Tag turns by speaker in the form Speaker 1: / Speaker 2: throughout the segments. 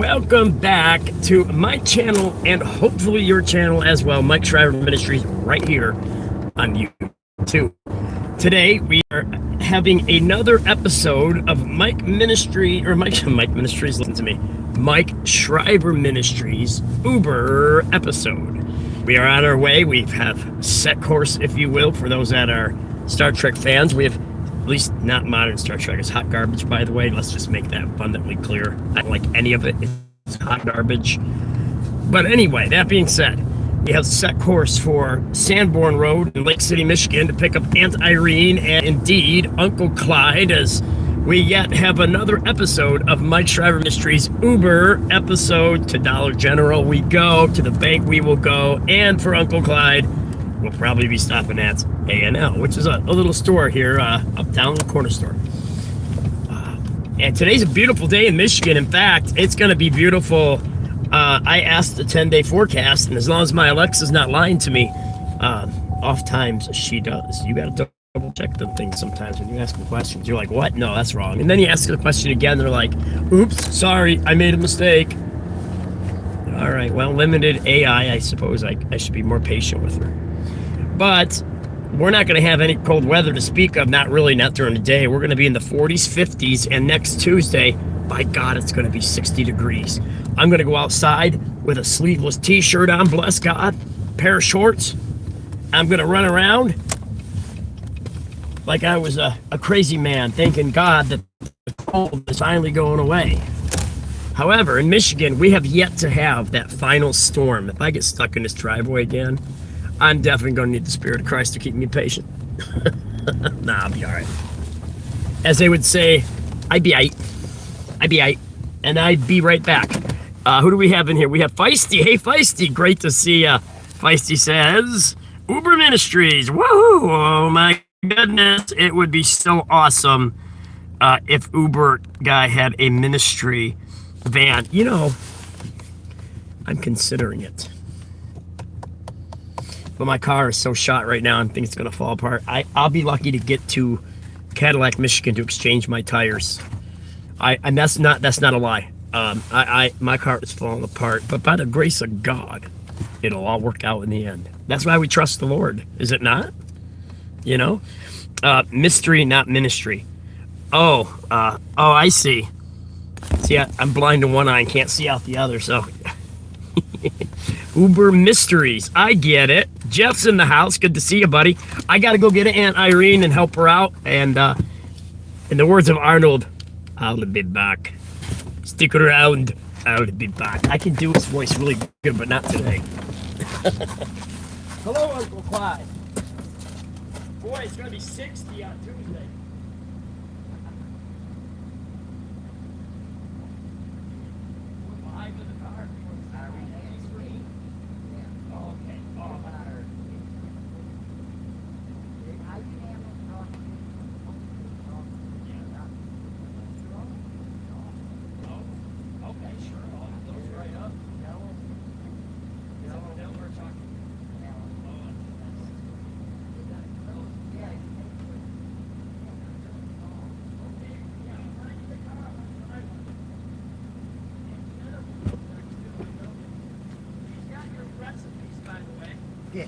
Speaker 1: Welcome back to my channel and hopefully your channel as well, Mike Shriver Ministries, right here on YouTube. Today we are having another episode of Mike Ministries, listen to me, Mike Shriver Ministries Uber episode. We are on our way. We have set course, if you will, for those that are Star Trek fans. We have, at least not modern Star Trek, it's hot garbage, by the way. Let's just make that abundantly clear. I don't like any of it. It's hot garbage. But anyway, that being said, we have set course for Sanborn Road in Lake City, Michigan to pick up Aunt Irene and indeed Uncle Clyde, as we yet have another episode of Mike Shriver Ministries Uber episode. To Dollar General we go, to the bank we will go, and for Uncle Clyde, we'll probably be stopping at A&L, which is a little store here, uptown, the corner store. And today's a beautiful day in Michigan. In fact, it's going to be beautiful. I asked the 10-day forecast, and as long as my Alexa's not lying to me, oftentimes she does. You got to double check them things sometimes when you ask them questions. You're like, what? No, that's wrong. And then you ask the question again, they're like, oops, sorry, I made a mistake. All right, well, limited AI, I suppose I should be more patient with her. But we're not going to have any cold weather to speak of, not during the day. We're going to be in the 40s, 50s, and next Tuesday, by God, it's going to be 60 degrees. I'm going to go outside with a sleeveless t-shirt on, bless God, pair of shorts. I'm going to run around like I was a crazy man, thanking God that the cold is finally going away. However, in Michigan, we have yet to have that final storm. If I get stuck in this driveway again, I'm definitely going to need the Spirit of Christ to keep me patient. Nah, I'll be all right. As they would say, I'd be aight. And I'd be right back. Who do we have in here? We have Feisty. Hey, Feisty. Great to see ya. Feisty says, Uber Ministries. Woohoo! Oh, my goodness. It would be so awesome if Uber guy had a ministry van. You know, I'm considering it. But my car is so shot right now, I think it's going to fall apart. I'll be lucky to get to Cadillac, Michigan to exchange my tires. And that's not a lie. My car is falling apart, but by the grace of God, it'll all work out in the end. That's why we trust the Lord, is it not? You know, mystery, not ministry. Oh, I see. See, I'm blind in one eye and can't see out the other, so. Uber Mysteries, I get it. Jeff's in the house. Good to see you, buddy. I got to go get Aunt Irene and help her out. And in the words of Arnold, I'll be back. Stick around. I'll be back. I can do his voice really good, but not today. Hello, Uncle Clyde. Boy, it's going to be 60 on Tuesday. We're behind in the car. Yeah.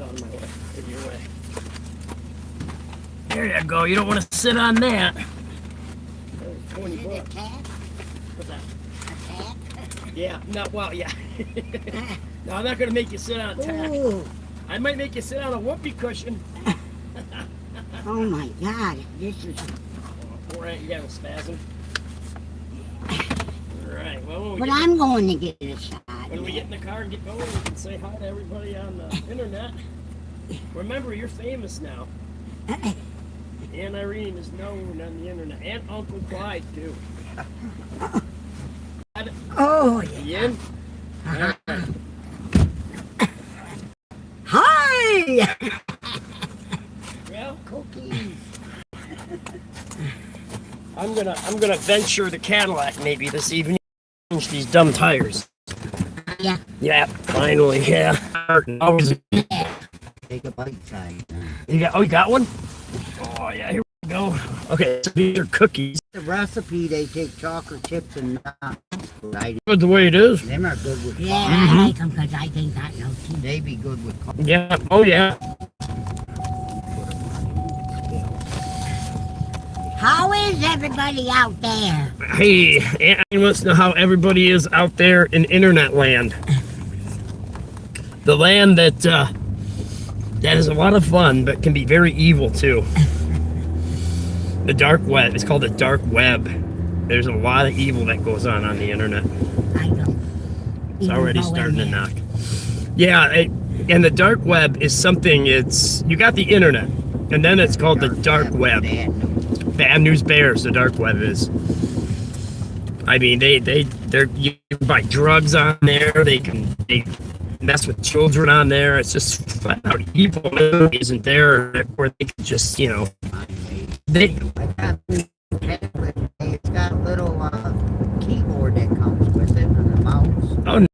Speaker 1: out of my way. In your way. There you go. You don't want to sit on that. There's 20
Speaker 2: Is it a
Speaker 1: bucks.
Speaker 2: cat?
Speaker 1: What's that?
Speaker 2: A cat?
Speaker 1: Yeah, no, well, yeah. No, I'm not going to make you sit on a tack.
Speaker 2: Ooh.
Speaker 1: I might make you sit on a whoopee cushion.
Speaker 2: Oh my God. This is.
Speaker 1: All right, you got a spasm. All right, well,
Speaker 2: But I'm going to get a shot.
Speaker 1: when we get in the car and get going, we can say hi to everybody on the internet. Remember, you're famous now. Aunt Irene is known on the internet. And Uncle Clyde, too.
Speaker 2: Oh,
Speaker 1: You
Speaker 2: yeah.
Speaker 1: in? All right.
Speaker 2: Hi!
Speaker 1: Well,
Speaker 2: Cookies.
Speaker 1: I'm gonna venture the Cadillac maybe this evening. Change these dumb tires.
Speaker 2: Yeah.
Speaker 1: Yeah, finally, yeah. Always-
Speaker 2: Take a bite size.
Speaker 1: You got one? Oh yeah, here we go. Okay, so these are cookies.
Speaker 2: The recipe, they take chocolate chips and nuts. Right?
Speaker 1: Good the way it is.
Speaker 2: Them are good with
Speaker 3: Yeah,
Speaker 1: Mhm.
Speaker 3: I like them because I think that no tea.
Speaker 2: They be good with coffee.
Speaker 1: Yeah. Oh yeah.
Speaker 3: How is everybody out there?
Speaker 1: Hey, Aunt Irene wants to know how everybody is out there in internet land. The land that that is a lot of fun, but can be very evil too. The dark web. It's called the dark web. There's a lot of evil that goes on the internet.
Speaker 3: I don't.
Speaker 1: It's
Speaker 3: even
Speaker 1: already
Speaker 3: go in
Speaker 1: starting to
Speaker 3: there.
Speaker 1: knock. Yeah, and the dark web is something. It's you got the internet, and then it's called the dark web. Bad News Bears. The dark web is. I mean, they're you can buy drugs on there. They mess with children on there. It's just flat out evil. Isn't there where they can just they.
Speaker 2: It's got a little keyboard that comes with it and a mouse.
Speaker 1: Oh,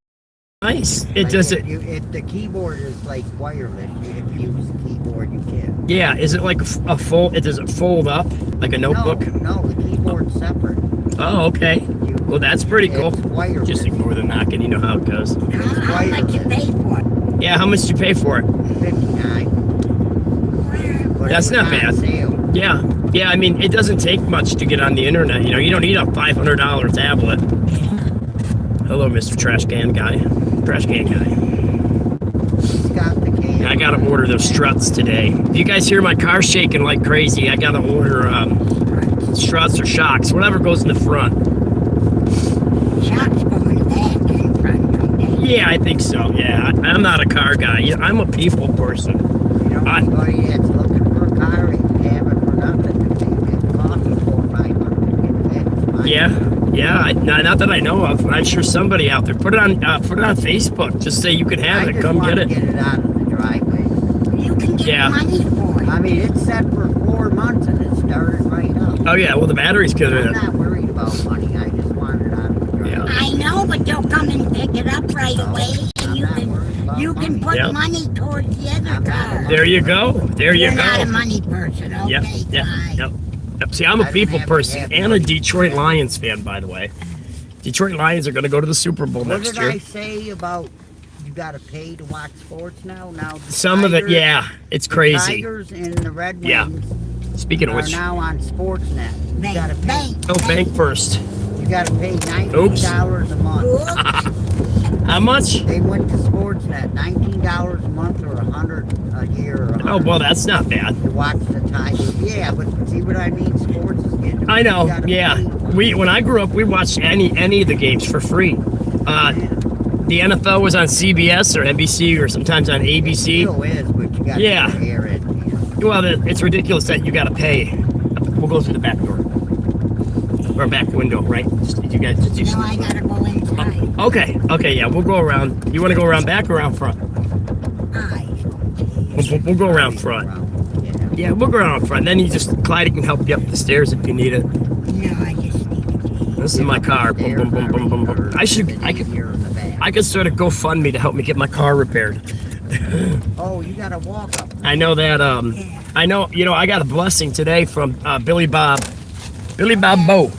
Speaker 1: nice! It
Speaker 2: Like
Speaker 1: does
Speaker 2: if
Speaker 1: it.
Speaker 2: if the keyboard is like wireless, if you use the keyboard, you can.
Speaker 1: Yeah, is it like a fold? Does it fold up like a notebook?
Speaker 2: No, the keyboard's separate.
Speaker 1: Oh, okay. Well, that's pretty cool.
Speaker 2: It's wireless.
Speaker 1: Just ignore the knocking. You know how it goes.
Speaker 3: How much you pay for it?
Speaker 1: Yeah, how much did you pay for it?
Speaker 2: 59. But
Speaker 1: That's
Speaker 2: it was
Speaker 1: not
Speaker 2: on
Speaker 1: bad.
Speaker 2: Sale.
Speaker 1: Yeah. I mean, it doesn't take much to get on the internet. You know, you don't need a $500 tablet. Hello, Mr. Trash Can Guy. Trash Can Guy.
Speaker 2: It's got the can.
Speaker 1: I gotta order those struts today. If you guys hear my car shaking like crazy, I gotta order struts or shocks, whatever goes in the front.
Speaker 3: Shots going to that in front someday.
Speaker 1: Yeah, I think so. Yeah, I'm not a car guy. I'm a people person.
Speaker 2: You know, anybody that's looking for a car and have it for nothing, it costs you $400-$500 to get that.
Speaker 1: Yeah. Not that I know of. I'm sure somebody out there. Put it on Facebook. Just say you can have it. Come get it.
Speaker 2: Get it out of the driveway.
Speaker 3: You can get
Speaker 1: Yeah.
Speaker 3: money for it.
Speaker 2: I mean, it's set for 4 months and it started right up.
Speaker 1: Oh yeah. Well, the battery's
Speaker 2: I'm
Speaker 1: good.
Speaker 2: not worried about money. I just want it out of the driveway.
Speaker 1: Yeah.
Speaker 3: I know, but they'll come and pick it up right
Speaker 2: No,
Speaker 3: away, and
Speaker 2: I'm not worried about
Speaker 3: you can
Speaker 2: money.
Speaker 3: put
Speaker 1: Yep.
Speaker 3: money towards the other
Speaker 2: I'm not a
Speaker 3: car.
Speaker 1: There you go. There you
Speaker 3: You're not a
Speaker 1: go.
Speaker 3: money person, okay?
Speaker 1: Yep.
Speaker 3: fine.
Speaker 1: Yep. See, I'm a
Speaker 2: I don't
Speaker 1: people
Speaker 2: have to
Speaker 1: person
Speaker 2: have
Speaker 1: and a
Speaker 2: money.
Speaker 1: Detroit Lions fan, by the way. Detroit Lions are going to go to the Super Bowl
Speaker 2: What
Speaker 1: next
Speaker 2: did
Speaker 1: year.
Speaker 2: I say about you got to pay to watch sports now? Now the
Speaker 1: Some of it,
Speaker 2: Tigers-
Speaker 1: yeah, it's
Speaker 2: the
Speaker 1: crazy.
Speaker 2: Tigers and the Red
Speaker 1: Yeah.
Speaker 2: Wings
Speaker 1: Speaking of
Speaker 2: are
Speaker 1: which,
Speaker 2: now on Sportsnet. You
Speaker 3: Bank,
Speaker 2: got to pay.
Speaker 3: bank,
Speaker 1: oh, bank first.
Speaker 2: You got to pay $19 a month.
Speaker 3: Oops.
Speaker 1: How much?
Speaker 2: They went to Sportsnet, $19 a month or $100 a year. Or
Speaker 1: Oh, well, that's not bad.
Speaker 2: to watch the Tigers. Yeah, but see what I mean? Sports is getting.
Speaker 1: I know.
Speaker 2: you gotta
Speaker 1: Yeah,
Speaker 2: pay.
Speaker 1: when I grew up, we watched any of the games for free. The NFL was on CBS or NBC or sometimes on ABC.
Speaker 2: Still is, but you got to
Speaker 1: Yeah.
Speaker 2: air it. You know.
Speaker 1: Well, it's ridiculous that you got to pay. We'll go through the back door or back window, right? You guys just
Speaker 3: No, I gotta go inside.
Speaker 1: Okay, yeah, we'll go around. You want to go around back or around front? We'll go around front.
Speaker 2: Yeah.
Speaker 1: Yeah, we'll go around front. Then Clyde can help you up the stairs if you need it.
Speaker 3: No, I just need to change.
Speaker 1: This is my car. Boom, boom, boom, boom, boom, boom. I could start a GoFundMe to help me get my car repaired.
Speaker 2: Oh, you gotta walk up.
Speaker 1: I know that. I know. I got a blessing today from Billy Bob. Billy Bob Bo.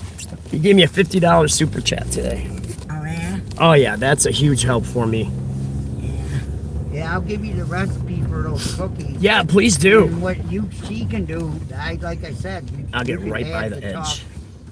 Speaker 1: He gave me a $50 super chat today.
Speaker 3: Oh, yeah?
Speaker 1: Oh yeah, that's a huge help for me.
Speaker 2: Yeah, I'll give you the recipe for those cookies.
Speaker 1: Yeah, please do.
Speaker 2: And what she can do, like I said,
Speaker 1: I'll get
Speaker 2: you can
Speaker 1: right by
Speaker 2: add
Speaker 1: the edge.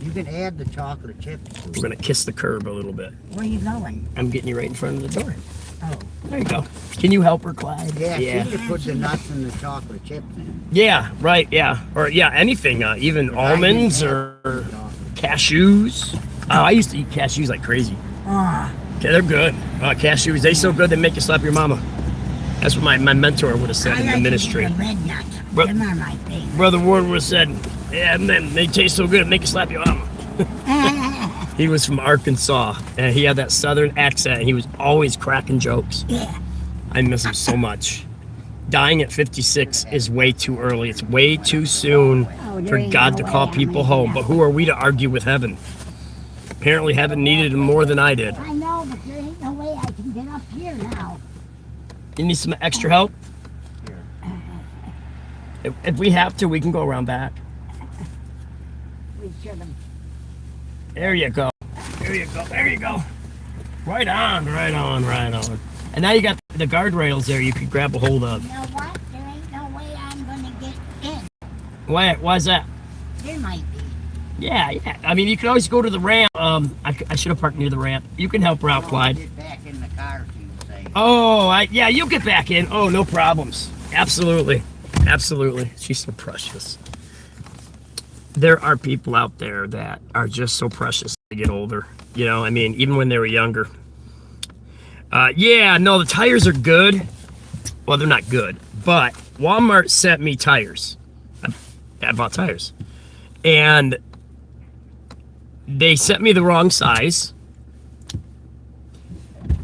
Speaker 2: You can add the chocolate chips.
Speaker 1: We're gonna kiss the curb a little bit.
Speaker 3: Where are you going?
Speaker 1: I'm getting you right in front of the door.
Speaker 3: Oh.
Speaker 1: There you go. Can you help her, Clyde?
Speaker 2: Yeah,
Speaker 1: Yeah.
Speaker 2: she can put the nuts and the chocolate chips in.
Speaker 1: Yeah, right, yeah. Or, yeah, anything. Even almonds or cashews. Oh, I used to eat cashews like crazy.
Speaker 3: Ah.
Speaker 1: Okay, they're good. Cashews, they so good they make you slap your mama. That's what my mentor would have said
Speaker 3: I
Speaker 1: in
Speaker 3: like
Speaker 1: the ministry.
Speaker 3: The red nuts.
Speaker 1: Bro-
Speaker 3: Them are my favorite.
Speaker 1: Brother Ward would have said, yeah, man, they taste so good, make you slap your mama. He was from Arkansas, and he had that southern accent, and he was always cracking jokes.
Speaker 3: Yeah.
Speaker 1: I miss him so much. Dying at 56 is way too early. It's way too soon for God to call people home. But who are we to argue with heaven? Apparently heaven needed him more than I did.
Speaker 3: I know, but there ain't no way I can get up here now.
Speaker 1: You need some extra help? If we have to, we can go around back.
Speaker 3: We should have.
Speaker 1: There you go. There you go. There you go. Right on, right on, right on. And now you got the guardrails there you could grab a hold of.
Speaker 3: You know what? There ain't no way I'm gonna get in.
Speaker 1: Why's that?
Speaker 3: There might be.
Speaker 1: Yeah. I mean, you can always go to the ramp. I should have parked near the ramp. You can help her out, Clyde.
Speaker 2: Get back in the car, she was saying.
Speaker 1: Oh, yeah, you get back in. Oh, no problems. Absolutely. Absolutely. She's so precious. There are people out there that are just so precious to get older. You know, I mean, even when they were younger. Yeah, no, the tires are good. Well, they're not good, but Walmart sent me tires. I bought tires. And they sent me the wrong size.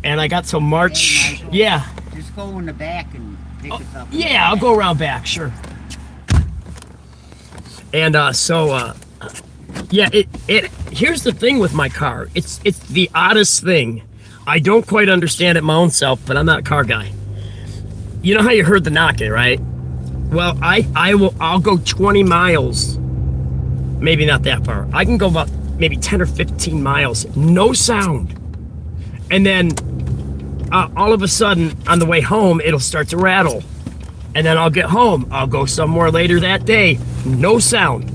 Speaker 1: And I got till March.
Speaker 2: Hey, Michael,
Speaker 1: Yeah.
Speaker 2: Just go in the back and pick us up.
Speaker 1: Yeah, I'll go around back, sure. And yeah, it here's the thing with my car. It's the oddest thing. I don't quite understand it my own self, but I'm not a car guy. You know how you heard the knocking, right? Well, I'll go 20 miles. Maybe not that far. I can go about maybe 10 or 15 miles, no sound. And then all of a sudden on the way home, it'll start to rattle. And then I'll get home. I'll go somewhere later that day. No sound.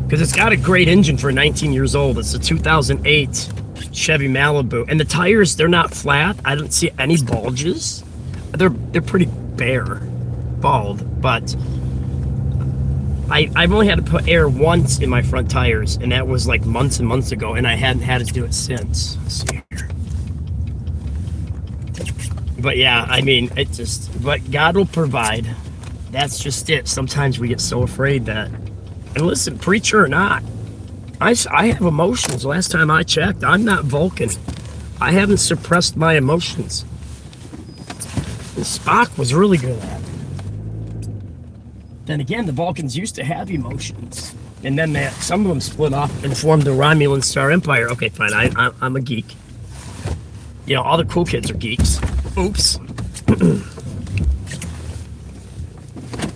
Speaker 1: Because it's got a great engine for 19 years old. It's a 2008 Chevy Malibu. And the tires, they're not flat. I don't see any bulges. They're pretty bare, bald. But I've only had to put air once in my front tires. And that was like months and months ago. And I hadn't had to do it since. Let's see here. But yeah, I mean, but God will provide. That's just it. Sometimes we get so afraid that, and listen, preacher or not, I have emotions. Last time I checked, I'm not Vulcan. I haven't suppressed my emotions. And Spock was really good at it. Then again, the Vulcans used to have emotions. And then some of them split off and formed the Romulan Star Empire. Okay, fine, I'm a geek. You know, all the cool kids are geeks. Oops.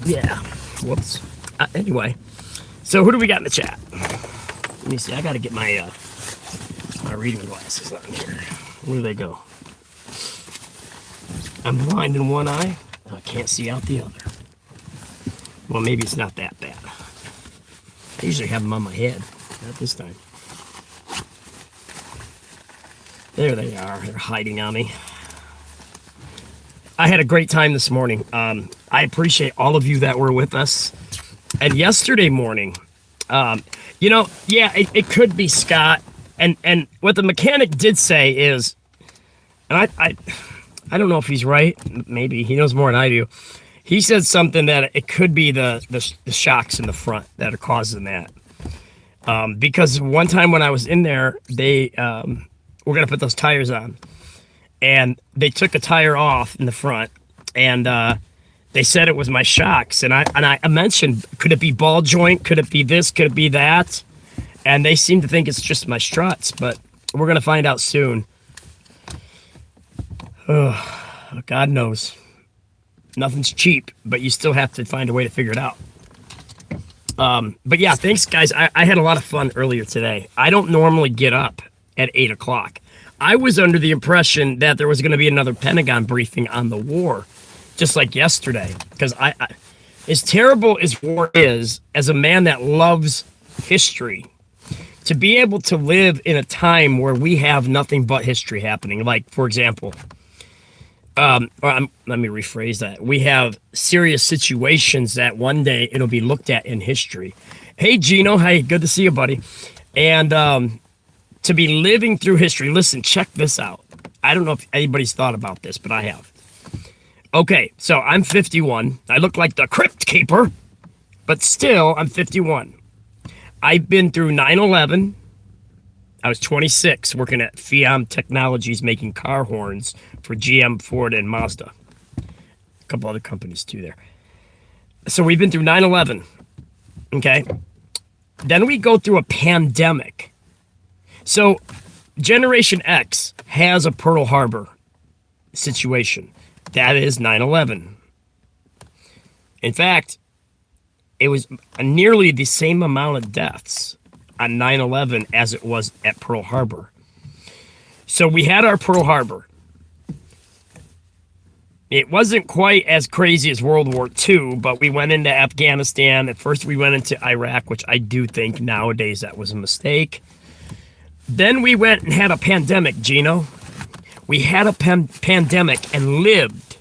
Speaker 1: Yeah. Whoops. Anyway, so who do we got in the chat? Let me see. I got to get my my reading glasses on here. Where do they go? I'm blind in one eye. I can't see out the other. Well, maybe it's not that bad. I usually have them on my head. Not this time. There they are. They're hiding on me. I had a great time this morning. I appreciate all of you that were with us. And yesterday morning, you know, yeah, it could be Scott. And what the mechanic did say is, and I don't know if he's right. Maybe he knows more than I do. He said something that it could be the shocks in the front that are causing that. Because one time when I was in there, they were gonna put those tires on. And they took a tire off in the front, and they said it was my shocks. And I mentioned, could it be ball joint? Could it be this? Could it be that? And they seem to think it's just my struts, but we're gonna find out soon. Oh, God knows. Nothing's cheap, but you still have to find a way to figure it out. But yeah, thanks guys. I had a lot of fun earlier today. I don't normally get up at 8 o'clock. I was under the impression that there was going to be another Pentagon briefing on the war, just like yesterday. Because as terrible as war is, as a man that loves history, to be able to live in a time where we have nothing but history happening, like, for example, let me rephrase that. We have serious situations that one day it'll be looked at in history. Hey, Gino. Hey, good to see you, buddy. And to be living through history. Listen, check this out. I don't know if anybody's thought about this, but I have. Okay, so I'm 51. I look like the Crypt Keeper, but still, I'm 51. I've been through 9/11. I was 26 working at Fiam Technologies making car horns for GM, Ford, and Mazda. A couple other companies too there. So we've been through 9/11. Okay. Then we go through a pandemic. So Generation X has a Pearl Harbor situation. That is 9/11. In fact, it was nearly the same amount of deaths on 9/11 as it was at Pearl Harbor. So we had our Pearl Harbor. It wasn't quite as crazy as World War II, but we went into Afghanistan. At first we went into Iraq, which I do think nowadays that was a mistake. Then we went and had a pandemic, Gino. We had a pandemic and lived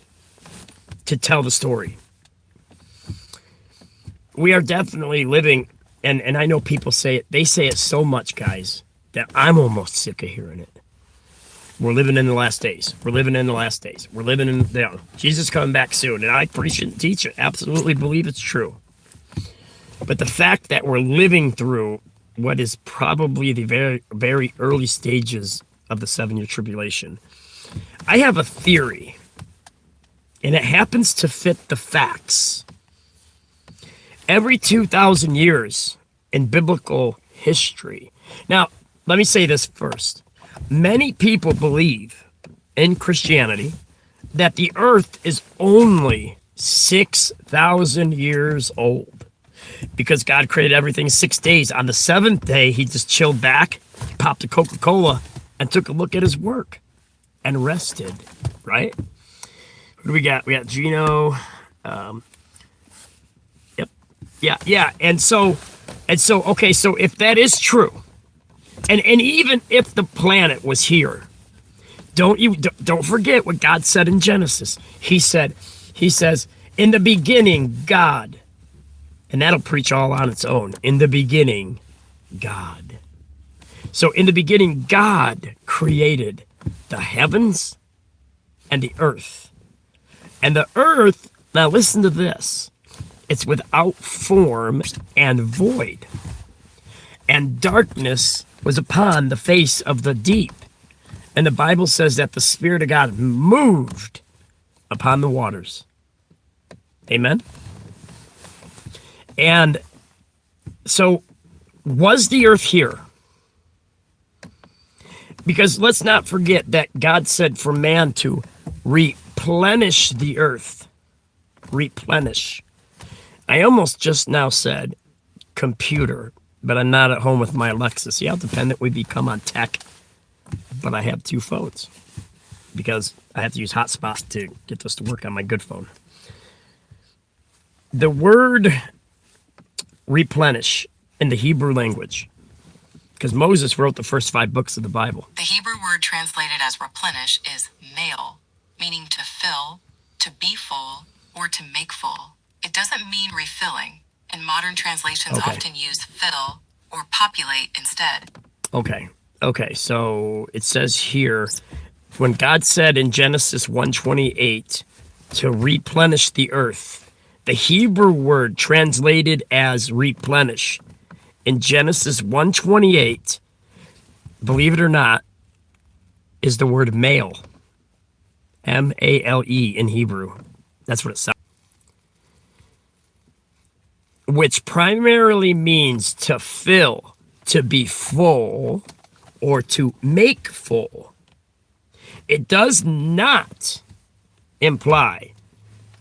Speaker 1: to tell the story. We are definitely living, and I know people say it, they say it so much, guys, that I'm almost sick of hearing it. We're living in the last days. We're living in the last days. We're living in, Jesus coming back soon, and I preach it and teach it. Absolutely believe it's true. But the fact that we're living through what is probably the very, very early stages of the 7-year tribulation, I have a theory, and it happens to fit the facts. Every 2,000 years in biblical history. Now, let me say this first. Many people believe in Christianity that the earth is only 6,000 years old because God created everything in 6 days. On the 7th day, he just chilled back, popped a Coca-Cola, and took a look at his work and rested, right? Who do we got? We got Gino. Yeah. And so, okay, so if that is true, and even if the planet was here, don't forget what God said in Genesis. He says, in the beginning, God, and that'll preach all on its own. In the beginning, God. So in the beginning, God created the heavens and the earth. And the earth, now listen to this, it's without form and void. And darkness was upon the face of the deep. And the Bible says that the Spirit of God moved upon the waters. Amen? And so, was the earth here? Because let's not forget that God said for man to replenish the earth. Replenish. I almost just now said computer, but I'm not at home with my Alexa. See how dependent we become on tech? But I have 2 phones because I have to use hotspot to get this to work on my good phone. The word replenish in the Hebrew language, because Moses wrote the first 5 books of the Bible.
Speaker 4: The Hebrew word translated as replenish is male, meaning to fill, to be full, or to make full. It doesn't mean refilling, and modern translations often use fill or populate instead. Okay, so it says here, when God said in Genesis 1:28 to replenish the earth, the Hebrew word translated as replenish in Genesis 1:28, believe it or not, is the word male. M-A-L-E in Hebrew. That's what it sounds. Which primarily means to fill, to be full, or to make full. It does not imply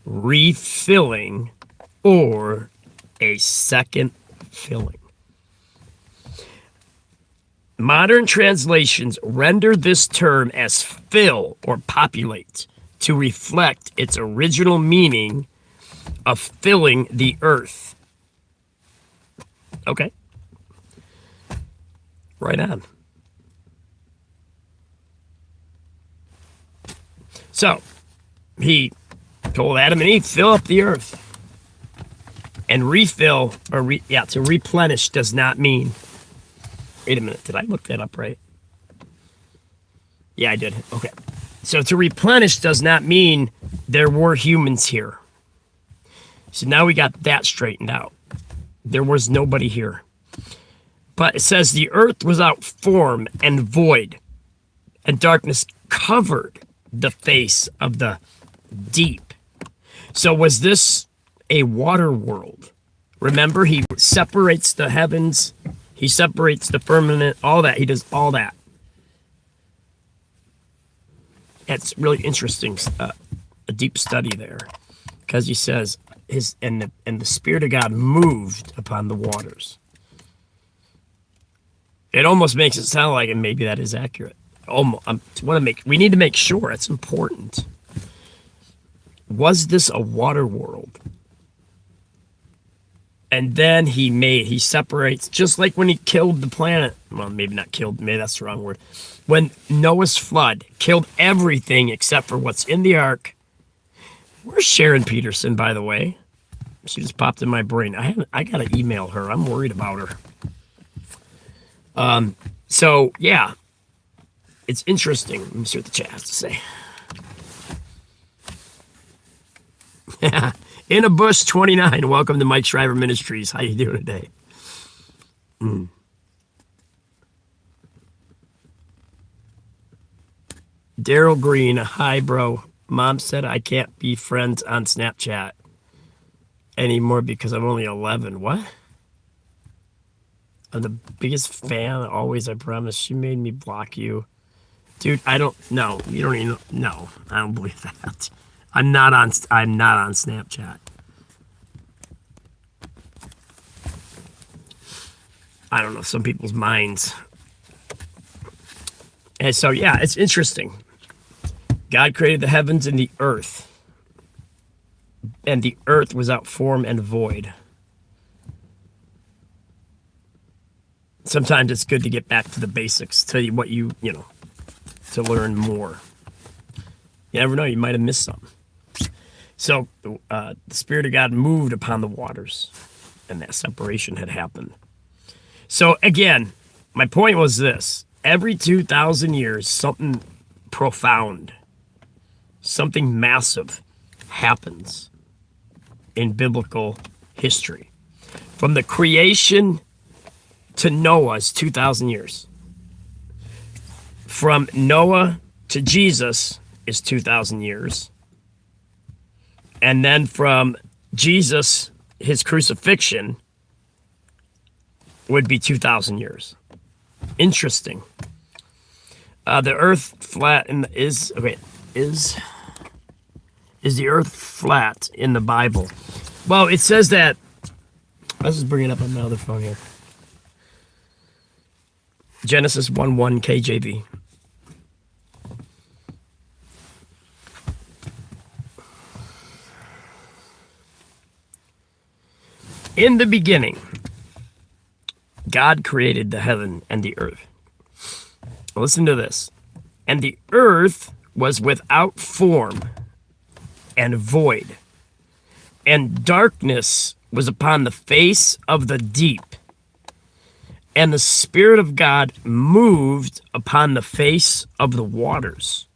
Speaker 4: refilling or a second filling.
Speaker 1: Modern translations render this term as fill or populate to reflect its original meaning of filling the earth. Okay. Right on. So, he told Adam and Eve, fill up the earth. And refill, or to replenish does not mean. Wait a minute, did I look that up right? Yeah, I did. Okay. So to replenish does not mean there were humans here. So now we got that straightened out. There was nobody here. But it says the earth was without form and void, and darkness covered the face of the deep. So was this a water world? Remember, he separates the heavens, he separates the firmament, all that. He does all that. It's really interesting, a deep study there, because he says and the Spirit of God moved upon the waters. It almost makes it sound like, and maybe that is accurate. We need to make sure. It's important. Was this a water world? And then he separates, just like when he killed the planet. Well, maybe not killed, maybe that's the wrong word. When Noah's flood killed everything except for what's in the ark. Where's Sharon Peterson, by the way? She just popped in my brain. I gotta email her. I'm worried about her. So yeah. It's interesting. Let me see what the chat has to say. In a Bush 29. Welcome to Mike Shriver Ministries. How you doing today? Daryl Green. Hi, bro. Mom said I can't be friends on Snapchat anymore because I'm only 11. What? I'm the biggest fan. Always, I promise. She made me block you. Dude, I don't know. You don't even know. I don't believe that. I'm not on Snapchat. I don't know, some people's minds. And so yeah, it's interesting. God created the heavens and the earth. And the earth was without form and void. Sometimes it's good to get back to the basics, to what to learn more. You never know, you might have missed something. So the Spirit of God moved upon the waters, and that separation had happened. So again, my point was this. Every 2,000 years, something profound, something massive happens in biblical history. From the creation to Noah's 2,000 years. From Noah to Jesus is 2,000 years. And then from Jesus, his crucifixion, would be 2,000 years. Interesting. The earth flat is the earth flat in the Bible? Well, it says that. Let's just bring it up on my other phone here. Genesis 1:1 KJV. In the beginning, God created the heaven and the earth. Listen to this. And the earth was without form and void, and darkness was upon the face of the deep. And the Spirit of God moved upon the face of the waters.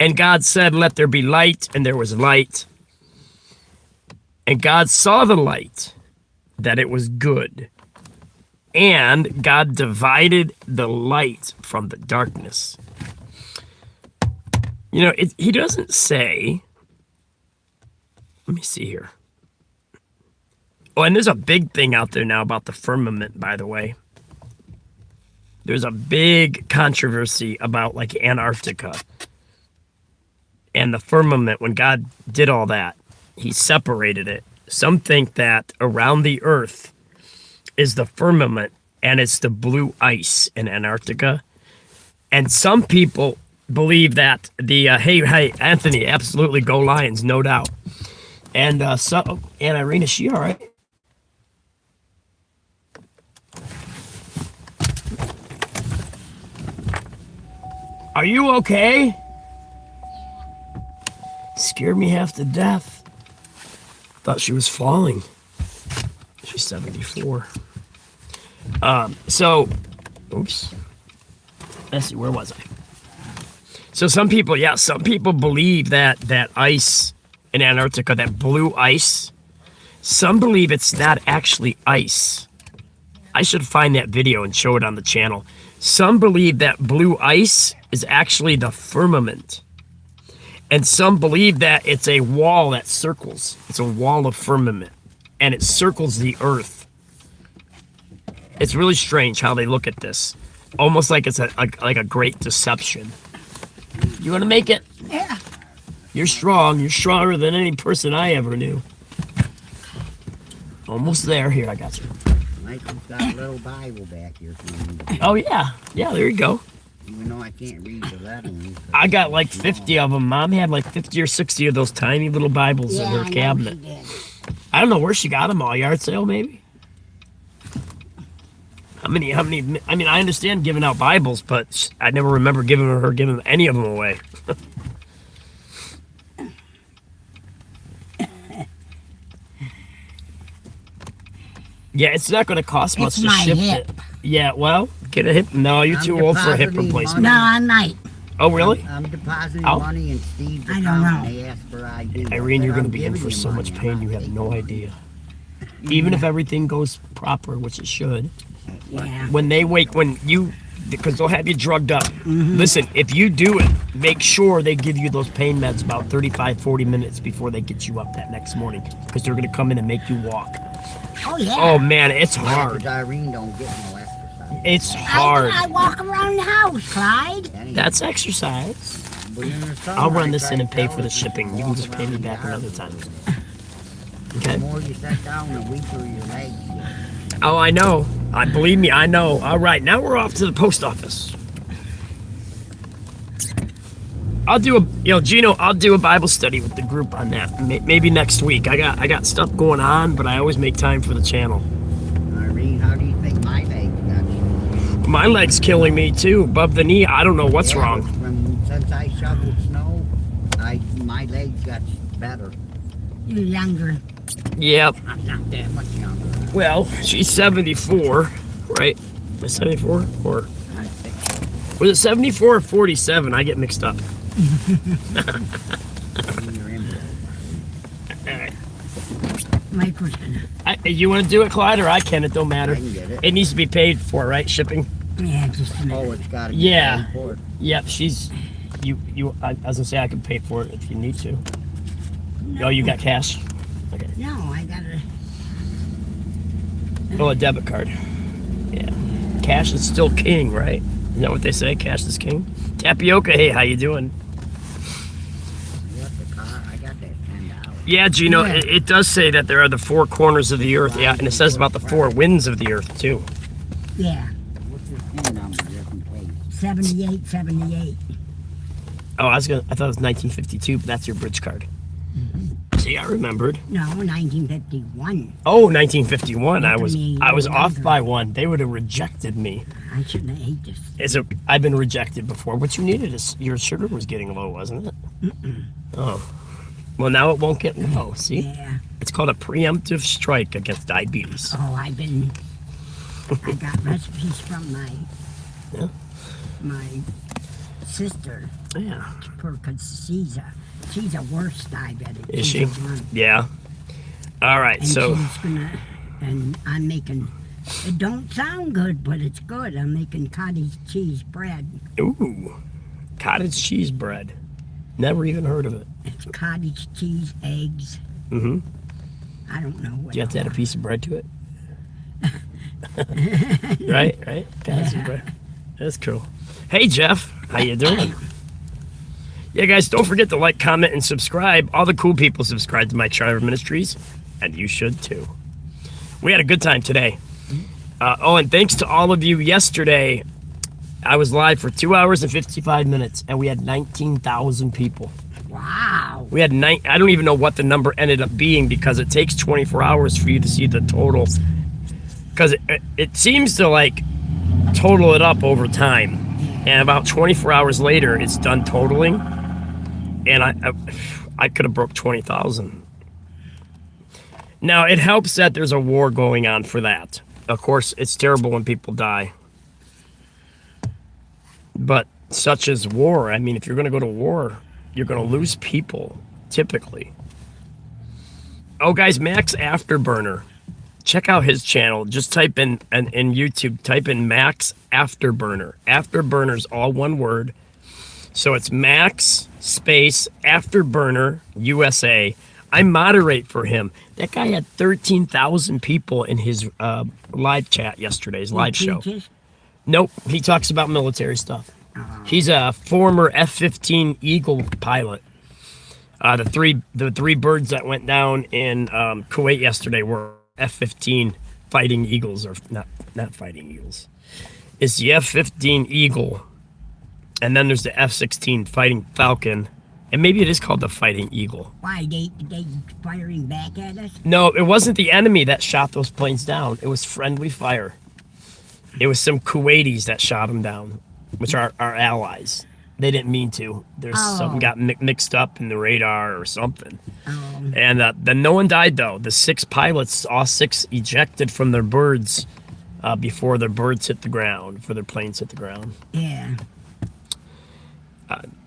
Speaker 1: And God said, let there be light, and there was light. And God saw the light, that it was good. And God divided the light from the darkness. You know, he doesn't say, let me see here. Oh, and there's a big thing out there now about the firmament, by the way. There's a big controversy about like Antarctica and the firmament. When God did all that, he separated it. Some think that around the earth is the firmament, and it's the blue ice in Antarctica. And some people believe that the hey Anthony, absolutely go Lions, no doubt. And and Irene, is she all right? Are you okay? Scared me half to death. Thought she was falling. She's 74. Oops. Let's see, where was I? So some people believe that ice in Antarctica, that blue ice, some believe it's not actually ice. I should find that video and show it on the channel. Some believe that blue ice is actually the firmament. And some believe that it's a wall that circles. It's a wall of firmament. And it circles the earth. It's really strange how they look at this. Almost like it's like a great deception. You want to make it?
Speaker 3: Yeah.
Speaker 1: You're strong. You're stronger than any person I ever knew. Almost there. Here, I got you.
Speaker 2: Michael's got a little Bible back here for me.
Speaker 1: Oh, yeah. Yeah, there you go.
Speaker 2: Even though I can't read the lettering.
Speaker 1: I got like 50 of them. Mom had like 50 or 60 of those tiny little Bibles in her cabinet. I don't know where she got them all. Yard sale, maybe? How many, I mean, I understand giving out Bibles, but I never remember giving any of them away. Yeah, it's not going to cost much to ship it. Yeah, well, get a hip. No, you're too old for a hip replacement.
Speaker 3: No, I'm not.
Speaker 1: Oh, really?
Speaker 2: I'm depositing money in Steve's account.
Speaker 3: I don't know.
Speaker 2: They asked for ID.
Speaker 1: Irene, you're going to be in for so much pain you have no idea. Even if everything goes proper, which it should.
Speaker 3: Yeah.
Speaker 1: When because they'll have you drugged up. Listen, if you do it, make sure they give you those pain meds about 35, 40 minutes before they get you up that next morning. Because they're going to come in and make you walk.
Speaker 3: Oh, yeah.
Speaker 1: Oh, man, it's hard.
Speaker 2: Irene don't get no exercise.
Speaker 1: It's hard.
Speaker 3: I walk around the house, Clyde.
Speaker 1: That's exercise. I'll run this in and pay for the shipping. You can just pay me back another time. Okay?
Speaker 2: The more you set down, the weaker your legs get.
Speaker 1: Oh, I know. Believe me, I know. All right, now we're off to the post office. I'll do Gino, I'll do a Bible study with the group on that. Maybe next week. I got stuff going on, but I always make time for the channel.
Speaker 2: Irene, how do you think my legs got you?
Speaker 1: My leg's killing me too, above the knee. I don't know what's wrong.
Speaker 2: Since I shoveled snow, my legs got better.
Speaker 3: You're younger.
Speaker 1: Yep.
Speaker 2: I'm not that much younger.
Speaker 1: Well, she's 74, right? Am I 74? Or was it 74 or 47? I get mixed up.
Speaker 3: Michael's gonna.
Speaker 1: You want to do it, Clyde, or I can? It don't matter.
Speaker 2: I can get it.
Speaker 1: It needs to be paid for, right? Shipping.
Speaker 3: Yeah, just a minute.
Speaker 2: Oh, it's got to be
Speaker 1: Yeah.
Speaker 2: paid for.
Speaker 1: Yep. She's. I was gonna say I can pay for it if you need to.
Speaker 3: No.
Speaker 1: Oh, you got cash? Okay.
Speaker 3: No, I gotta.
Speaker 1: Oh, a debit card. Yeah. Cash is still king, right? Isn't that what they say? Cash is king. Tapioca. Hey, how you doing?
Speaker 2: I got that $10.
Speaker 1: Yeah, Gino,
Speaker 3: Yeah.
Speaker 1: it does say that there are the four corners of the earth. Yeah, and it says about the four winds of the earth, too.
Speaker 3: Yeah.
Speaker 2: What's your phone number just in case?
Speaker 3: 78.
Speaker 1: Oh, I thought it was 1952, but that's your bridge card. See, I remembered.
Speaker 3: No, 1951.
Speaker 1: Oh, 1951. I was
Speaker 3: Anthony,
Speaker 1: off
Speaker 3: younger.
Speaker 1: by one. They would have rejected me.
Speaker 3: I shouldn't have ate this.
Speaker 1: I've been rejected before. What you needed is your sugar was getting low, wasn't it? Oh. Well, now it won't get low. See?
Speaker 3: Yeah.
Speaker 1: It's called a preemptive strike against diabetes.
Speaker 3: Oh, I got recipes from
Speaker 1: Yeah.
Speaker 3: my sister,
Speaker 1: Yeah.
Speaker 3: because she's a worse diabetic.
Speaker 1: Is
Speaker 3: She's
Speaker 1: she?
Speaker 3: a one.
Speaker 1: Yeah. All right.
Speaker 3: And
Speaker 1: So.
Speaker 3: she's gonna, and I'm making, it don't sound good, but it's good. I'm making cottage cheese bread.
Speaker 1: Ooh. Cottage cheese bread. Never even heard of it.
Speaker 3: It's cottage cheese, eggs.
Speaker 1: Mm-hmm.
Speaker 3: I don't know what.
Speaker 1: Do you have to add a piece of bread to it? Right. Cottage bread. That's cool. Hey, Jeff. How you doing? Yeah, guys, don't forget to like, comment, and subscribe. All the cool people subscribe to my Shriver Ministries, and you should too. We had a good time today. Oh, and thanks to all of you yesterday. I was live for 2 hours and 55 minutes, and we had 19,000 people.
Speaker 3: Wow.
Speaker 1: We had I don't even know what the number ended up being because it takes 24 hours for you to see the total. Because it seems to like total it up over time, and about 24 hours later, it's done totaling. And I could have broke 20,000. Now it helps that there's a war going on for that. Of course, it's terrible when people die. But such is war. I mean, if you're going to go to war, you're going to lose people, typically. Oh, guys, Max Afterburner. Check out his channel. Just type in YouTube, type in Max Afterburner. Afterburner's all one word. So it's Max space Afterburner USA. I moderate for him. That guy had 13,000 people in his live chat yesterday's live show. Nope, he talks about military stuff. He's a former F-15 Eagle pilot. The three birds that went down in Kuwait yesterday were F-15 Fighting Eagles, or not Fighting Eagles. It's the F-15 Eagle, and then there's the F-16 Fighting Falcon, and maybe it is called the Fighting Eagle.
Speaker 3: Why, they firing back at us?
Speaker 1: No, it wasn't the enemy that shot those planes down. It was friendly fire. It was some Kuwaitis that shot them down, which are our allies. They didn't mean to. There's something got mixed up in the radar or something. And then no one died, though. The 6 pilots, all 6 ejected from their birds before their birds hit the ground, before their planes hit the ground.
Speaker 3: Yeah.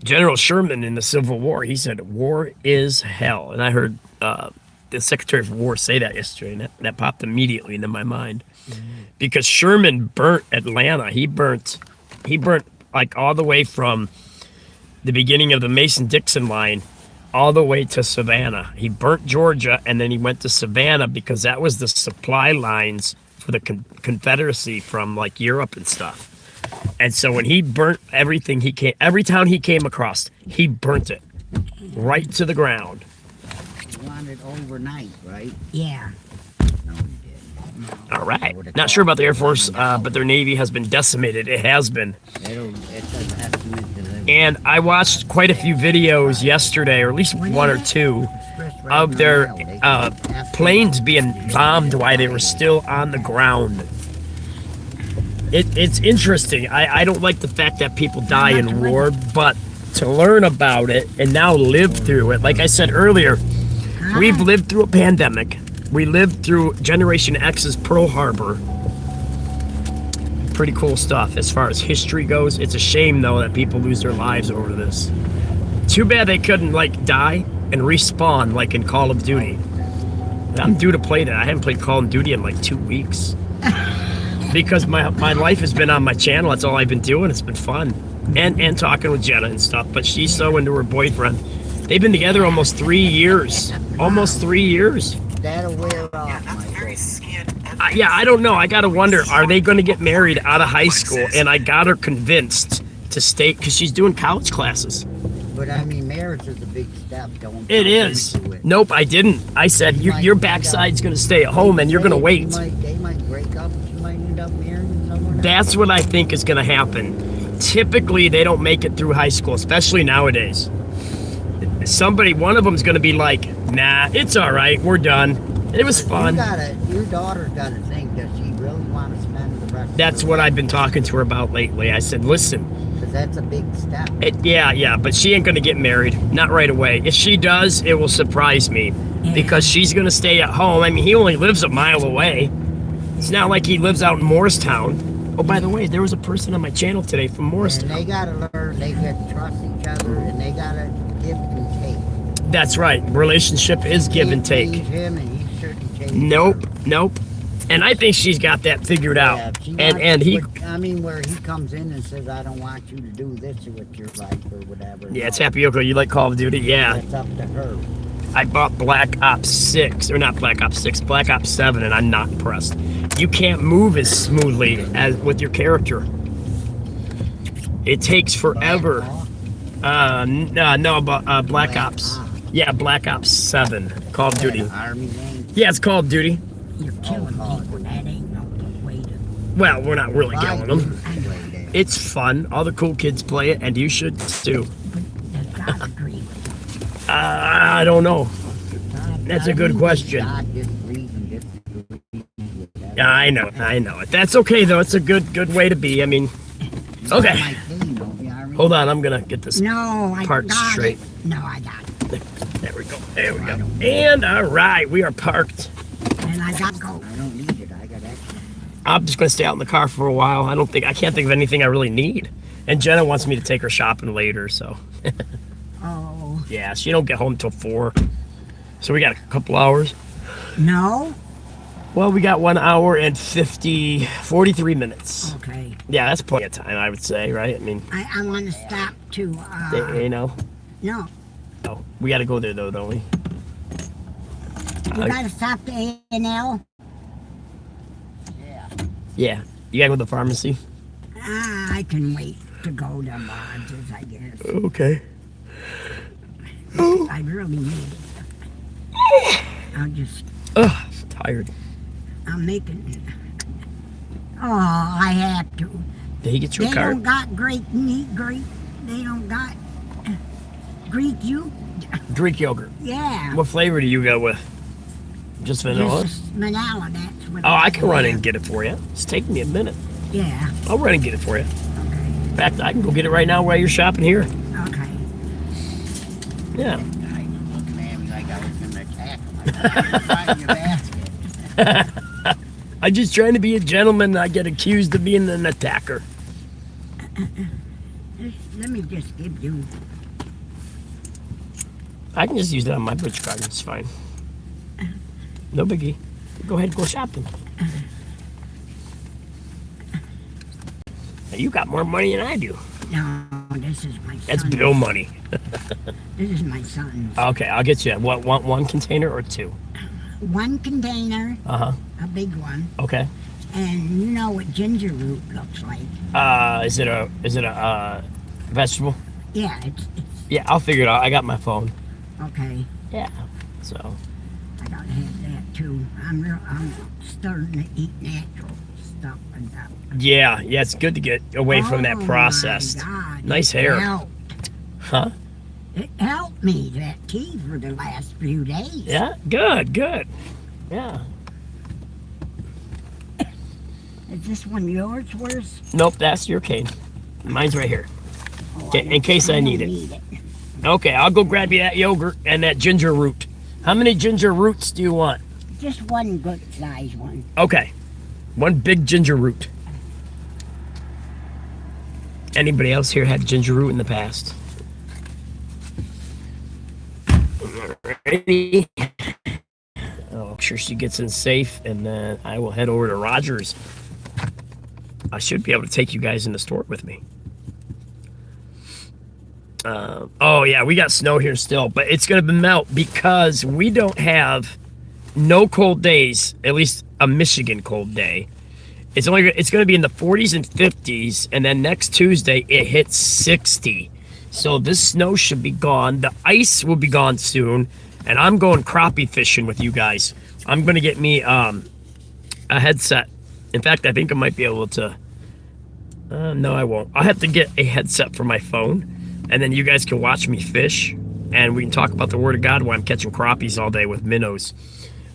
Speaker 1: General Sherman in the Civil War, he said, war is hell. And I heard the Secretary of War say that yesterday, and that popped immediately into my mind. Because Sherman burnt Atlanta. He burnt like all the way from the beginning of the Mason-Dixon line all the way to Savannah. He burnt Georgia, and then he went to Savannah because that was the supply lines for the Confederacy from like Europe and stuff. And so when he burnt everything every town he came across, he burnt it right to the ground.
Speaker 2: You want it overnight, right?
Speaker 3: Yeah.
Speaker 2: No, you didn't.
Speaker 1: All right. Not sure about the Air Force, but their Navy has been decimated. It has been.
Speaker 2: It's an estimate delivery.
Speaker 1: And I watched quite a few videos yesterday, or at least one or two, of their planes being bombed while they were still on the ground. It's interesting. I don't like the fact that people die in war, but to learn about it and now live through it, like I said earlier, we've lived through a pandemic. We lived through Generation X's Pearl Harbor. Pretty cool stuff as far as history goes. It's a shame, though, that people lose their lives over this. Too bad they couldn't, like, die and respawn like in Call of Duty. I'm due to play that. I haven't played Call of Duty in, like, 2 weeks. Because my life has been on my channel. That's all I've been doing. It's been fun. And talking with Jenna and stuff. But she's so into her boyfriend. They've been together almost 3 years. Almost 3 years.
Speaker 2: That'll wear off.
Speaker 1: Yeah, I don't know. I gotta wonder, are they going to get married out of high school? And I got her convinced to stay, because she's doing college classes.
Speaker 2: But I mean, marriage is a big step. Don't
Speaker 1: It is. Nope, I didn't. I said, your backside's going to stay at home and you're going to wait.
Speaker 2: They might break up. You might end up marrying someone else.
Speaker 1: That's what I think is going to happen. Typically, they don't make it through high school, especially nowadays. One of them's going to be like, nah, it's all right, we're done. It was fun.
Speaker 2: Your daughter's got to think, does she really want to spend the rest
Speaker 1: That's
Speaker 2: of her
Speaker 1: what
Speaker 2: life?
Speaker 1: I've been talking to her about lately. I said, listen.
Speaker 2: Because that's a big step.
Speaker 1: Yeah, but she ain't going to get married. Not right away. If she does, it will surprise me. Because she's going to stay at home. I mean, he only lives a mile away. It's not like he lives out in Morristown. Oh, by the way, there was a person on my channel today from Morristown.
Speaker 2: And they got to learn, they got to trust each other, and they got to give and take.
Speaker 1: That's right. Relationship is give and take.
Speaker 2: Change him and he shouldn't change
Speaker 1: Nope. And I think she's got that figured out.
Speaker 2: Yeah, I mean, where he comes in and says, I don't want you to do this with your life or whatever.
Speaker 1: Yeah, it's Happy Yoko. You like Call of Duty? Yeah.
Speaker 2: That's up to her.
Speaker 1: I bought Black Ops 6, or not Black Ops 6, Black Ops 7, and I'm not impressed. You can't move as smoothly as with your character. It takes forever. Black Ops. Yeah, Black Ops 7, Call of Duty.
Speaker 2: Army name.
Speaker 1: Yeah, it's Call of Duty.
Speaker 3: You're killing people. That ain't no way to
Speaker 1: Well, we're not really
Speaker 2: Well,
Speaker 1: killing them.
Speaker 2: I play that.
Speaker 1: It's fun. All the cool kids play it, and you should too.
Speaker 3: Does God agree with
Speaker 1: I don't know.
Speaker 3: God?
Speaker 1: That's a good question.
Speaker 2: God disagrees and disagrees with that.
Speaker 1: Yeah, I know it. That's okay though. It's a good way to be. I mean, okay.
Speaker 2: My team, don't you, Irene?
Speaker 1: Hold on, I'm gonna get this
Speaker 3: No, I
Speaker 1: part
Speaker 3: got
Speaker 1: straight.
Speaker 3: it. No, I got it.
Speaker 1: There we go. There we go. And all right, we are parked.
Speaker 3: And I got to go.
Speaker 2: I don't need it. I got extra.
Speaker 1: I'm just gonna stay out in the car for a while. I can't think of anything I really need. And Jenna wants me to take her shopping later, so
Speaker 3: Oh,
Speaker 1: yeah, she don't get home till 4. So we got a couple hours.
Speaker 3: no?
Speaker 1: Well, we got 1 hour and 43 minutes.
Speaker 3: Okay.
Speaker 1: Yeah, that's plenty of time, I would say, right? I mean,
Speaker 3: I want to stop to,
Speaker 1: you know.
Speaker 3: no.
Speaker 1: Oh, we got to go there though, don't we?
Speaker 3: You got to stop to A&L?
Speaker 2: Yeah.
Speaker 1: Yeah. You got to go to the pharmacy.
Speaker 3: I can wait to go to Lodges, I guess.
Speaker 1: Okay.
Speaker 3: I really need it. I'll just,
Speaker 1: Ugh, tired.
Speaker 3: I'm making, oh, I have to.
Speaker 1: Did he get you
Speaker 3: They
Speaker 1: a card?
Speaker 3: don't got great, they don't got Greek
Speaker 1: Greek yogurt.
Speaker 3: yeah.
Speaker 1: What flavor do you go with? Just vanilla?
Speaker 3: Just vanilla, that's what
Speaker 1: Oh, I can run in and get it for you. It's taking me a minute.
Speaker 3: Yeah,
Speaker 1: I'll run and get it for you.
Speaker 3: okay,
Speaker 1: In fact, I can go get it right now while you're shopping here.
Speaker 3: okay.
Speaker 1: Yeah.
Speaker 2: I'm looking at me like I was going to attack him. Find your basket.
Speaker 1: I'm just trying to be a gentleman and I get accused of being an attacker.
Speaker 3: Let me just give you,
Speaker 1: I can just use it on my bridge card. It's fine. No biggie. Go ahead and go shopping. Now, you got more money than I do.
Speaker 3: no, this is my son.
Speaker 1: That's bill money.
Speaker 3: This is my son's.
Speaker 1: Okay, I'll get you. What, want one container or 2?
Speaker 3: One container,
Speaker 1: Uh-huh.
Speaker 3: a big one,
Speaker 1: Okay.
Speaker 3: and you know what ginger root looks like.
Speaker 1: Is it a vegetable?
Speaker 3: Yeah, it's
Speaker 1: Yeah, I'll figure it out. I got my phone.
Speaker 3: okay.
Speaker 1: Yeah. So,
Speaker 3: I gotta have that too. I'm starting to eat natural stuff and that.
Speaker 1: yeah, it's good to get away from that
Speaker 3: Oh,
Speaker 1: processed.
Speaker 3: my God,
Speaker 1: Nice
Speaker 3: it
Speaker 1: hair.
Speaker 3: helped.
Speaker 1: Huh?
Speaker 3: It helped me, that tea, for the last few days.
Speaker 1: Yeah, good. Yeah.
Speaker 3: Is this one yours, worse?
Speaker 1: Nope, that's your cane. Mine's right here. Okay, in case I need
Speaker 3: don't
Speaker 1: it. Okay, I'll go grab you that yogurt and that ginger root. How many ginger roots do you want?
Speaker 3: Just one good size one.
Speaker 1: Okay, 1 big ginger root. Anybody else here had ginger root in the past? Alrighty. I'll make sure she gets in safe, and then I will head over to Rogers. I should be able to take you guys in the store with me. Oh yeah, we got snow here still, but it's gonna melt because we don't have no cold days. At least a Michigan cold day. It's gonna be in the 40s and 50s, and then next Tuesday it hits 60. So this snow should be gone. The ice will be gone soon, and I'm going crappie fishing with you guys. I'm gonna get me a headset. In fact, I think I might be able to. No, I won't. I'll have to get a headset for my phone. And then you guys can watch me fish, and we can talk about the Word of God while I'm catching crappies all day with minnows.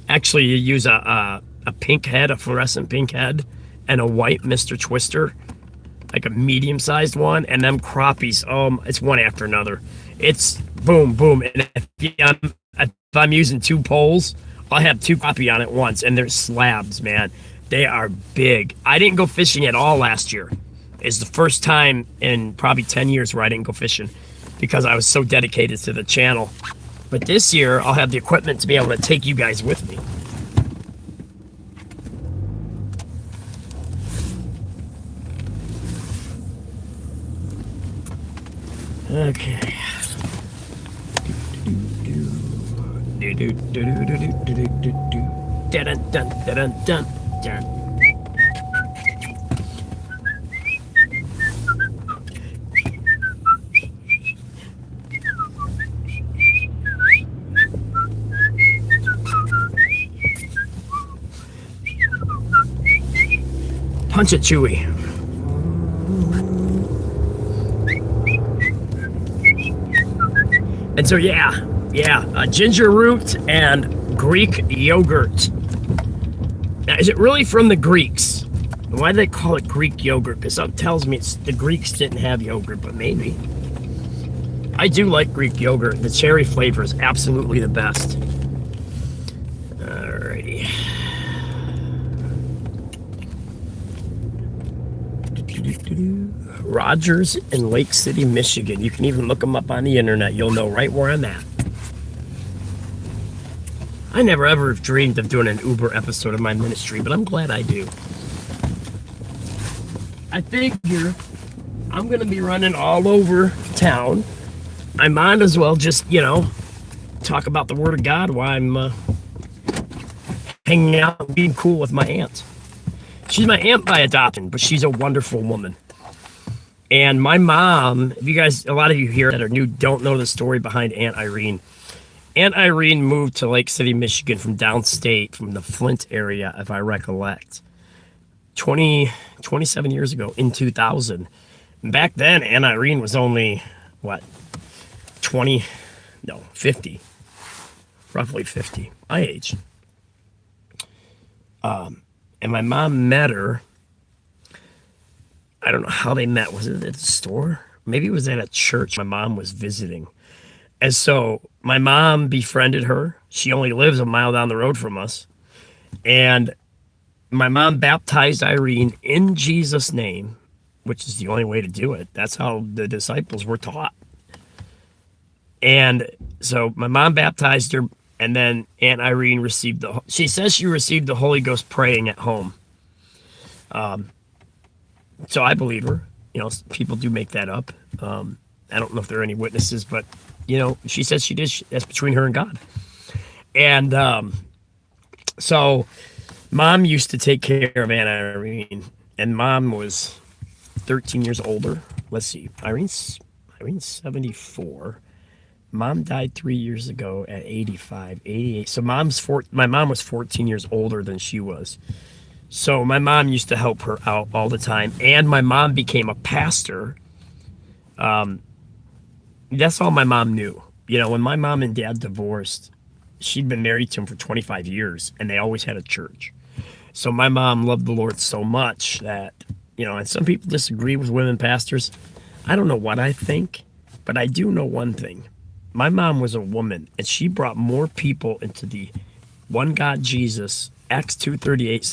Speaker 1: Actually, you use a pink head, a fluorescent pink head, and a white Mr. Twister, like a medium-sized one, and them crappies, it's one after another. It's boom, boom, and if I'm using 2 poles, I'll have 2 crappie on it once, and they're slabs, man. They are big. I didn't go fishing at all last year. It's the first time in probably 10 years where I didn't go fishing because I was so dedicated to the channel. But this year, I'll have the equipment to be able to take you guys with me. Okay. Dun, dun, dun, dun, dun, dun. Punch it, Chewy. And so, ginger root and Greek yogurt. Now, is it really from the Greeks? Why do they call it Greek yogurt? Because something tells me it's the Greeks didn't have yogurt, but maybe. I do like Greek yogurt. The cherry flavor is absolutely the best. Alrighty. Rogers in Lake City, Michigan. You can even look them up on the internet. You'll know right where I'm at. I never ever dreamed of doing an Uber episode of my ministry, but I'm glad I do. I figure I'm going to be running all over town. I might as well just, talk about the Word of God while I'm hanging out and being cool with my aunt. She's my aunt by adoption, but she's a wonderful woman. And my mom, a lot of you here that are new don't know the story behind Aunt Irene. Aunt Irene moved to Lake City, Michigan from downstate, from the Flint area, if I recollect, 27 years ago in 2000. Back then, Aunt Irene was only, 50. Roughly 50, my age. And my mom met her. I don't know how they met. Was it at the store? Maybe it was at a church my mom was visiting. And so my mom befriended her. She only lives a mile down the road from us. And my mom baptized Irene in Jesus' name, which is the only way to do it. That's how the disciples were taught. And so my mom baptized her, and then Aunt Irene she says she received the Holy Ghost praying at home. So I believe her. People do make that up. I don't know if there are any witnesses, but, she says she did. That's between her and God. And so Mom used to take care of Aunt Irene, and Mom was 13 years older. Let's see. Irene's 74. Mom died 3 years ago at 85, 88. So my mom was 14 years older than she was. So my mom used to help her out all the time. And my mom became a pastor. That's all my mom knew. When my mom and dad divorced, she'd been married to him for 25 years, and they always had a church. So my mom loved the Lord so much that, and some people disagree with women pastors. I don't know what I think, but I do know one thing. My mom was a woman, and she brought more people into the one God Jesus, Acts 2:38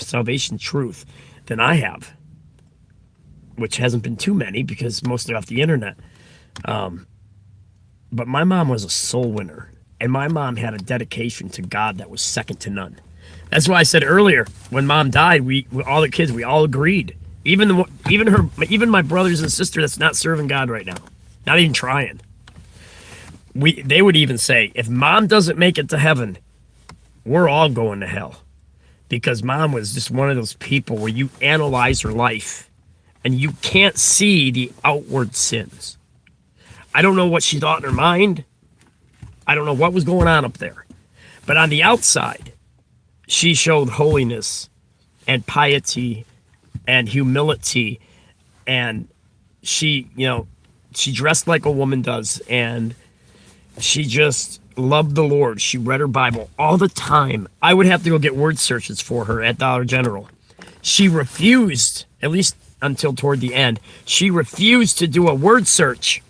Speaker 1: salvation truth than I have, which hasn't been too many because mostly off the internet. But my mom was a soul winner, and my mom had a dedication to God that was second to none. That's why I said earlier, when Mom died, we all the kids, we all agreed. Even my brothers and sister that's not serving God right now, not even trying. They would even say, if Mom doesn't make it to heaven, we're all going to hell. Because Mom was just one of those people where you analyze her life and you can't see the outward sins. I don't know what she thought in her mind. I don't know what was going on up there. But on the outside, she showed holiness and piety and humility. And she dressed like a woman does. And she just loved the Lord. She read her Bible all the time. I would have to go get word searches for her at Dollar General. She refused, at least until toward the end, she refused to do a word search.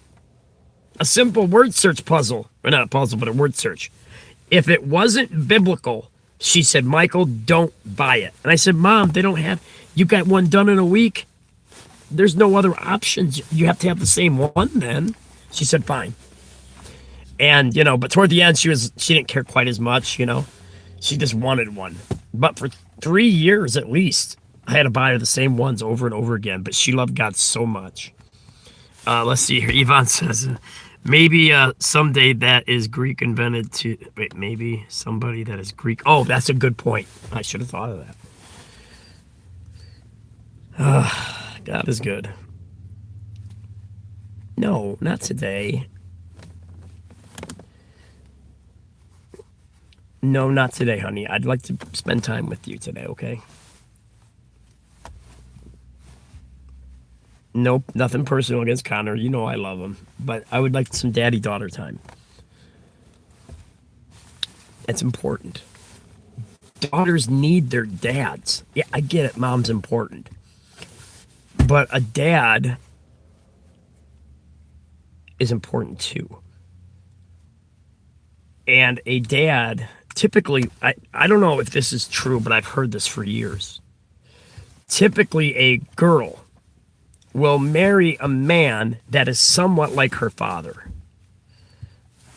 Speaker 1: A simple word search puzzle. Or not a puzzle, but a word search. If it wasn't biblical, she said, Michael, don't buy it. And I said, Mom, you got one done in a week? There's no other options. You have to have the same one then. She said, fine. And, but toward the end, she didn't care quite as much, She just wanted one. But for 3 years at least, I had to buy her the same ones over and over again. But she loved God so much. Let's see here. Yvonne says, maybe someday that is Greek invented to... Wait, maybe somebody that is Greek... Oh, that's a good point. I should have thought of that. God is good. No, not today. No, not today, honey. I'd like to spend time with you today, okay? Nope, nothing personal against Connor. You know I love him. But I would like some daddy-daughter time. It's important. Daughters need their dads. Yeah, I get it. Mom's important. But a dad is important too. And a dad, typically, I don't know if this is true, but I've heard this for years. Typically, a girl will marry a man that is somewhat like her father.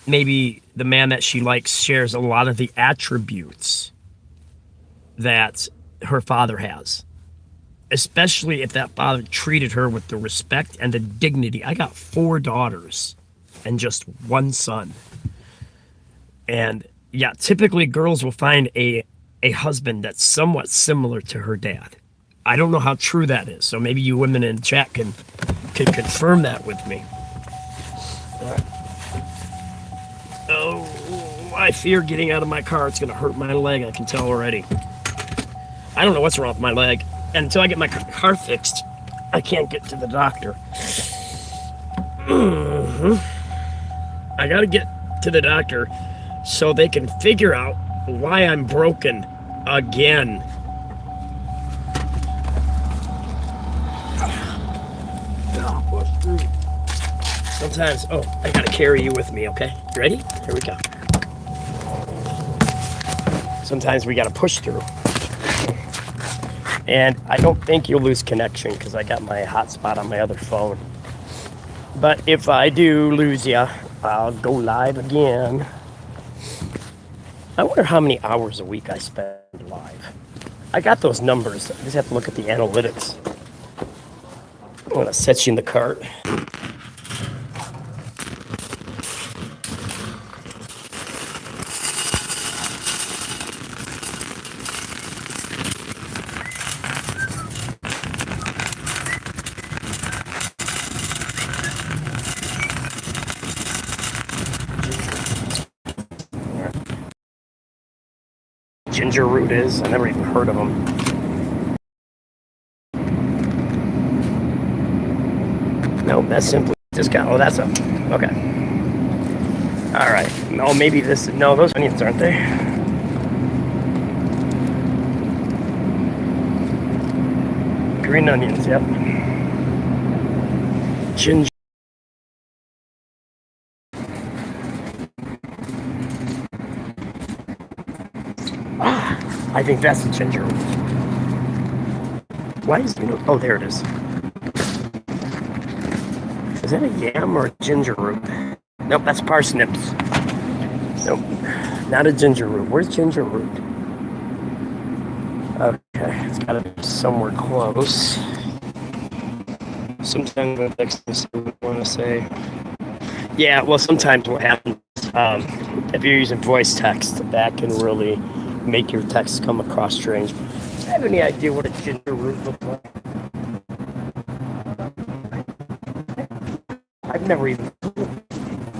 Speaker 1: Maybe the man that she likes shares a lot of the attributes that her father has, especially if that father treated her with the respect and the dignity. I got 4 daughters and just 1 son. And yeah, typically girls will find a husband that's somewhat similar to her dad. I don't know how true that is, so maybe you women in chat can confirm that with me. Oh, I fear getting out of my car. It's going to hurt my leg. I can tell already. I don't know what's wrong with my leg. And until I get my car fixed, I can't get to the doctor. I got to get to the doctor so they can figure out why I'm broken again. Sometimes, I gotta carry you with me, okay? You ready? Here we go. Sometimes we gotta push through. And I don't think you'll lose connection because I got my hotspot on my other phone. But if I do lose you, I'll go live again. I wonder how many hours a week I spend live. I got those numbers. I just have to look at the analytics. I'm gonna set you in the cart. Ginger root is. I never even heard of them. No, that's simply discount. Oh, that's a okay. All right. Oh, maybe this. No, those onions aren't they? Green onions. Yep. Ginger. I think that's the ginger root. Why is it? Oh, there it is. Is that a yam or a ginger root? Nope, that's parsnips. Nope, not a ginger root. Where's ginger root? Okay, it's gotta be somewhere close. Sometimes when texting, I want to say, yeah. Well, sometimes what happens if you're using voice text, that can really make your text come across strange. Do you have any idea what a ginger root looks like? I've never even told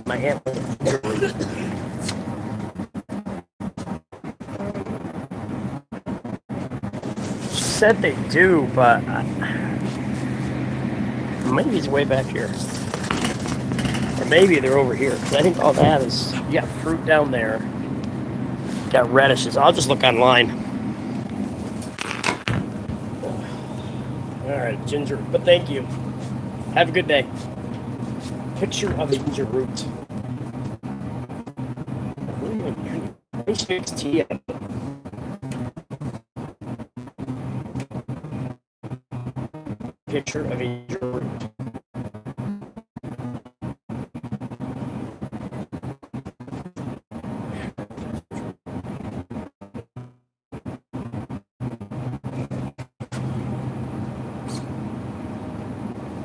Speaker 1: my aunt what a ginger root is. She said they do, but maybe it's way back here. Or maybe they're over here. Because I think all that is, you got fruit down there. Got radishes. I'll just look online. All right, ginger. But thank you. Have a good day. Picture of a ginger root. Tea. Picture of a ginger root.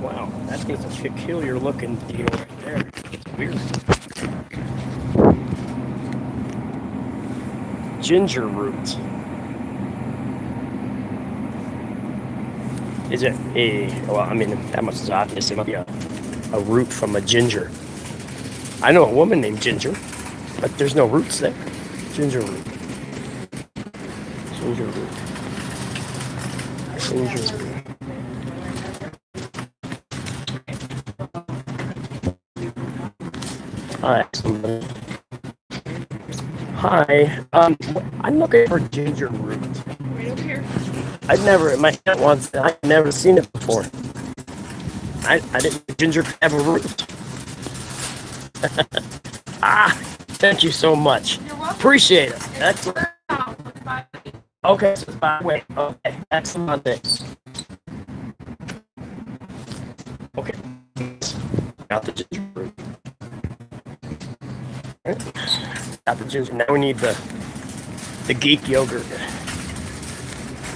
Speaker 1: Wow, that thing's a peculiar looking deal right there. It's weird. Ginger root. Is it well, I mean, that much is obvious. It might be a root from a ginger. I know a woman named Ginger, but there's no roots there. Ginger root. Ginger root. Ginger root. Hi, somebody. Hi. I'm looking for ginger root.
Speaker 5: Right over here.
Speaker 1: My aunt wants it. I've never seen it before. I didn't know ginger could have a root. Thank you so much.
Speaker 5: You're welcome.
Speaker 1: Appreciate it. Excellent.
Speaker 5: Bye.
Speaker 1: Okay, so by the way, okay, excellent. Okay, got the ginger root. Got the ginger. Now we need the Greek yogurt,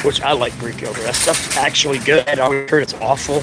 Speaker 1: which I like Greek yogurt. That stuff's actually good. I always heard it's awful.